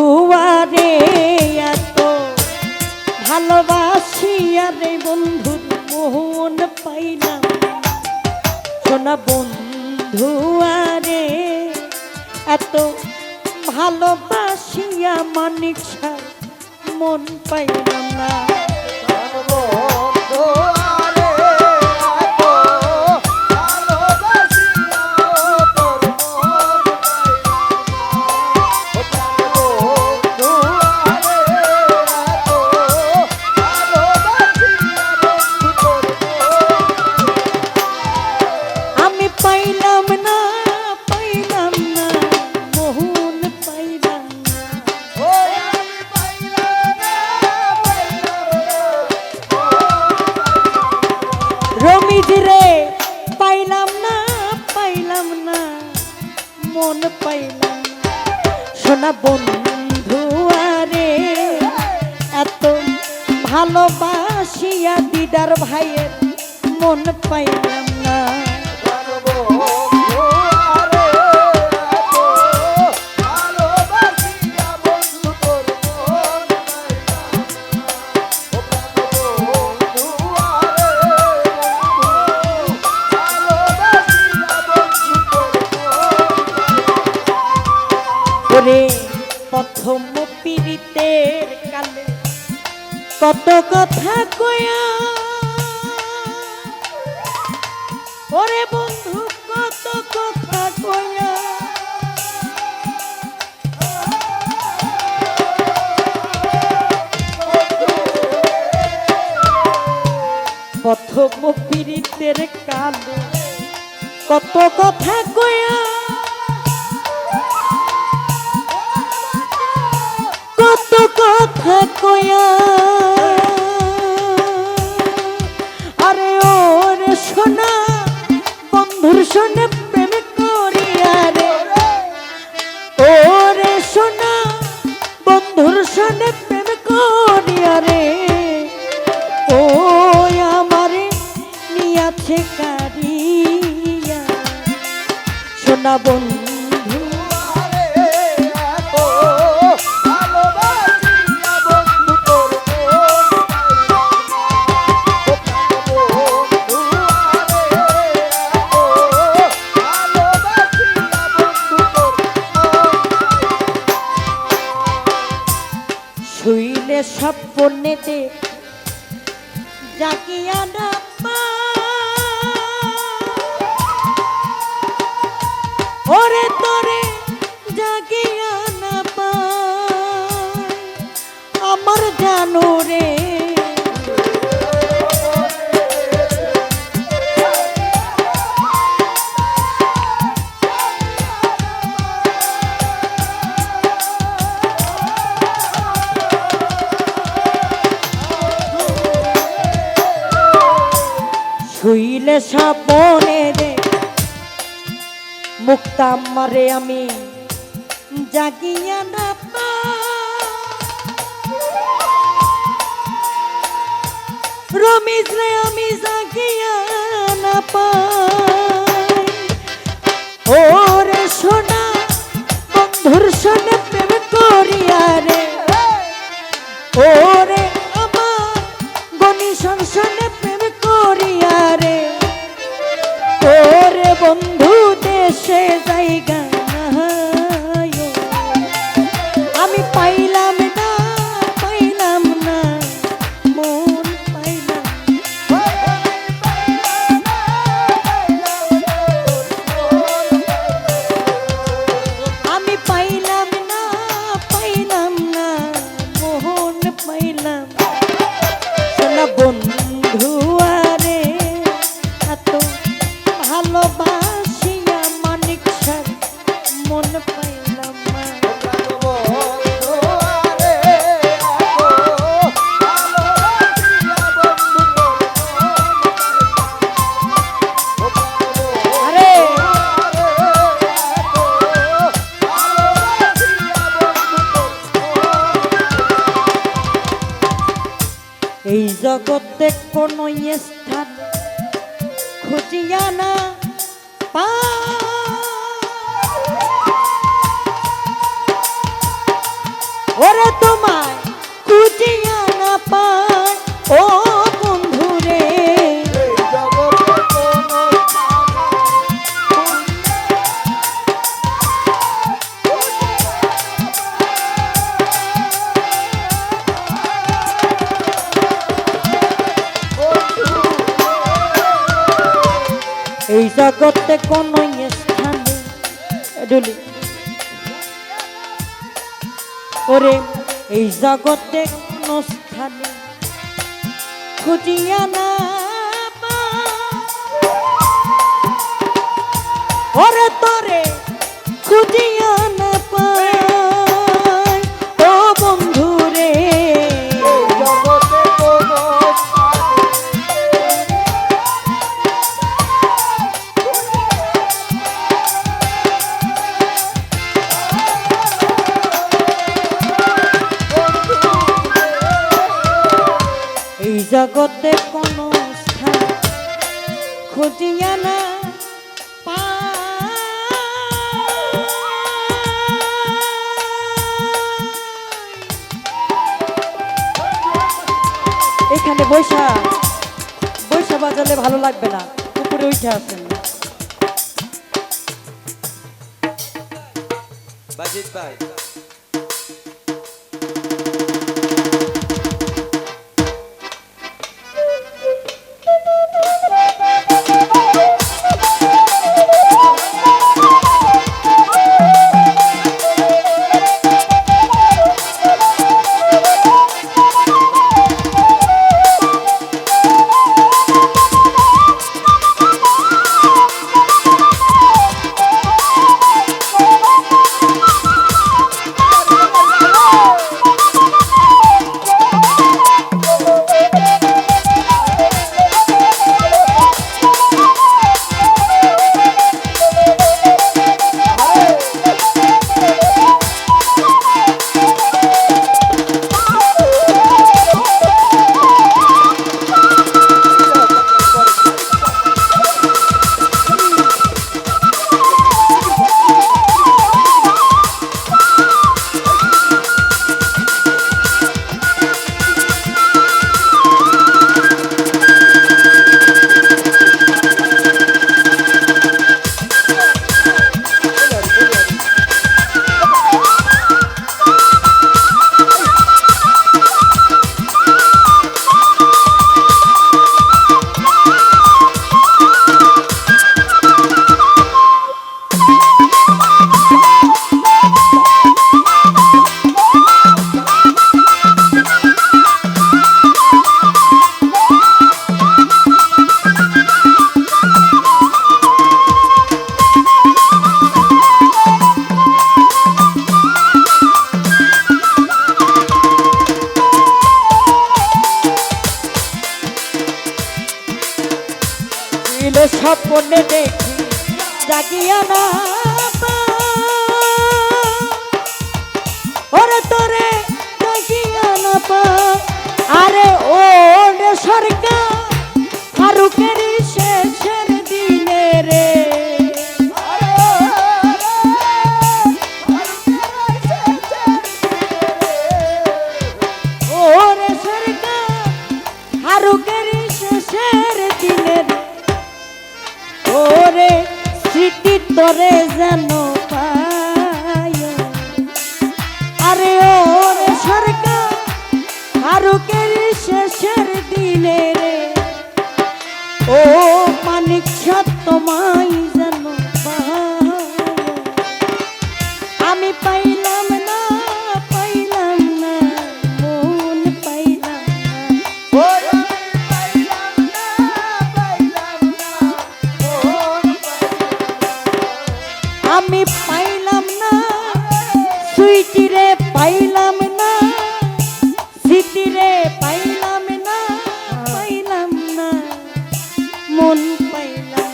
আরে এত ভালোবাসি আরে বন্ধুর মন পাইলাম সোনা বন্ধু আরে এত ভালোবাসিয়া মানিক সার মন পাইলাম না রে পাইলাম না মন পাইলাম সোনা বন্ধু আরে এত ভালোবাসিয়া দিদার ভাইয়ের মন পাইলাম না প্রথম পীড়িতের কালে কত কথা কয়া ওরে বন্ধু কত কথা কয়া প্রথম পীড়িতের কালে কত কথা কয়া কত কথা কয়া আরে ওরে সোনা বন্ধুর সোনা প্রেম করিয়া রে ওরে সোনা বন্ধুর সোনা প্রেম করিয়া রে ও আমারে নিয়াছে কারিয়া সোনা বন্ধু শুইলে স্বপ্নেতে জাগিয়া না ওরে তোরে জাগিয়া না আমার জানো রে শুইলে স্বপ্নে রে মুক্তা মারে আমি জাগিয়া না রমেশ রে আমি জাগিয়া না ওরে সোনা বন্ধুর সোনা প্রেম করিয়া রে ওরে আমার গনি সংসনে প্রেম করিয়া রে ওরে বন্ধু দেশে জায়গা আমি পাইলাম না মন পাইলাম আমি পাইলাম না মোহন পাইলাম সোনা বন্ধু আরে এত ভালোবাসিয়া মানিক সার মন পাইলাম না এই জগতে কোন স্থান খুঁজিয়া না ওরে তোমায় খুঁজিয়া না পায় ও বন্ধু রে। এই জগতে কোন স্থানে ডুলি ওরে এই জগতে কোন স্থানে খুঁজিয়া না ওরে তোরে খুঁজিয়া না পায় ও বন্ধু রে। এই জগতে কোন স্থান খুঁজিয়া না এখানে বৈশা বৈশা বাজালে ভালো লাগবে না, উপরে উঠে আসেন। বাজিত ভাই স্বপ্নে দেখি জাগিয়া না ওরে তোরে জাগিয়া না আরে ও সরকার ফারুকের শেষের দিনে রে ওরে সরকার ফারুকের শেষের দিনে রে ওরে স্মৃতি তোরে যেন পায় আরে ওরে সরকার ফারুকের শেষের দিনে রে ও মানিক তোমায় যেন পায় আমি পাইলাম না মন পাইলাম না আমি পাইলাম না সুইটিরে পাইলাম না স্মৃতিরে পাইলাম না মন পাইলাম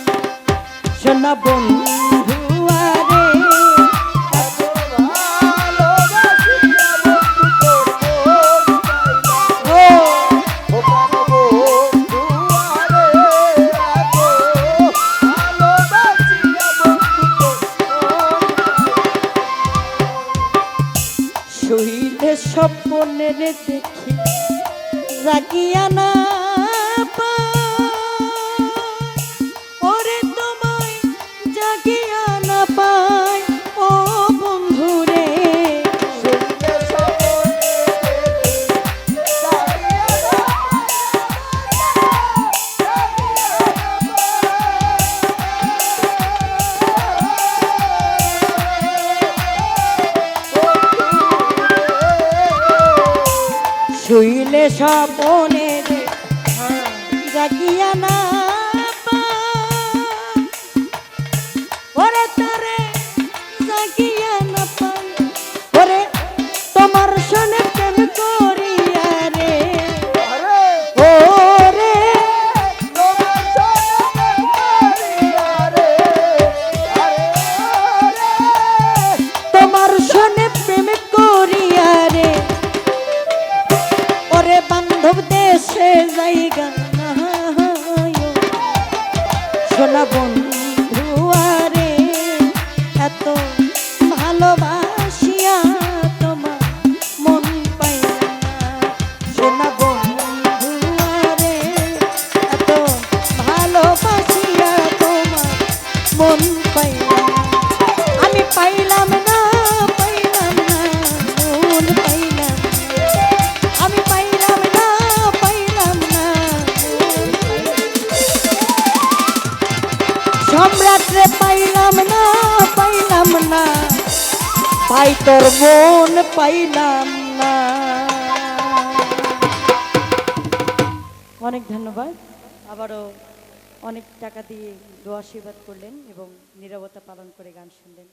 শুইলে স্বপ্নে দেখি জাগিয়া না পাই, ওরে তোমায় জাগিয়া না পাই ও বন্ধু রে। শুইলে স্বপ্নে জাগিয়া না পাই, ওরে তারে জাগিয়া না পাই, ওরে তোমার সনে প্রেম করিয়া রে, ওরে তোমার সনে প্রেম করিয়া রে, ওরে বান্ধব দেশে জায়গা সোনা বন্ধু আরে, এত ভালোবাসিয়া তোমার মন পাইলাম না, সোনা বন্ধু আরে, এত ভালোবাসিয়া তোমার মন পাইলাম না। আমি পাইলাম না, পাইলাম না, মন পাইলাম না, আমি পাইলাম না, পাইলাম না, সম্রাটরে পাইলাম না, পাইলাম না, ভাই তোর মন পাইলাম না। অনেক ধন্যবাদ। আবারও অনেক টাকা দিয়ে দোয়া আশীর্বাদ করলেন এবং নীরবতা পালন করে গান শুনলেন।